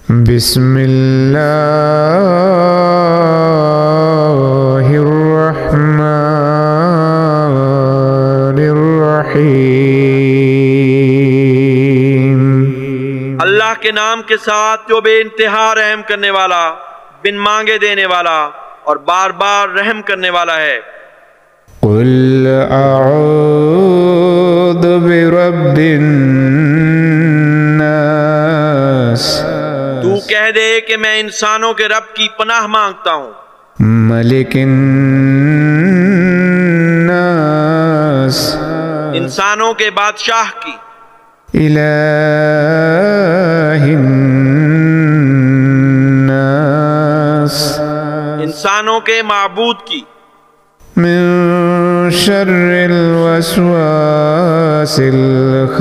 بسم اللہ الرحمن الرحیم۔ اللہ کے نام کے ساتھ جو بے انتہا رحم کرنے والا، بن مانگے دینے والا اور بار بار رحم کرنے والا ہے۔ قل اعوذ برب الناس، تو کہہ دے کہ میں انسانوں کے رب کی پناہ مانگتا ہوں، ملک الناس، انسانوں کے بادشاہ کی، الہ الناس، انسانوں کے معبود کی، من شر الوسواس الخناس،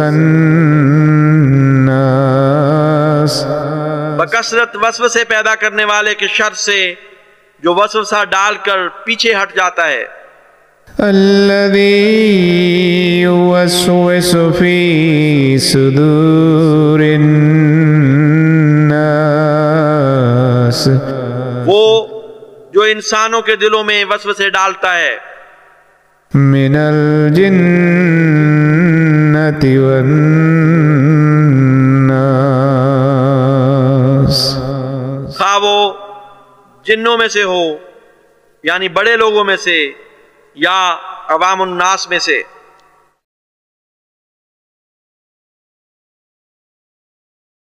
بکثرت وسوسے پیدا کرنے والے کے شر سے جو وسوسہ ڈال کر پیچھے ہٹ جاتا ہے۔ الذی یوسوس فی صدور الناس، وہ جو انسانوں کے دلوں میں وسوسے ڈالتا ہے، من الجنۃ والناس، خواہ وہ جنوں میں سے ہو یعنی بڑے لوگوں میں سے یا عوام الناس میں سے۔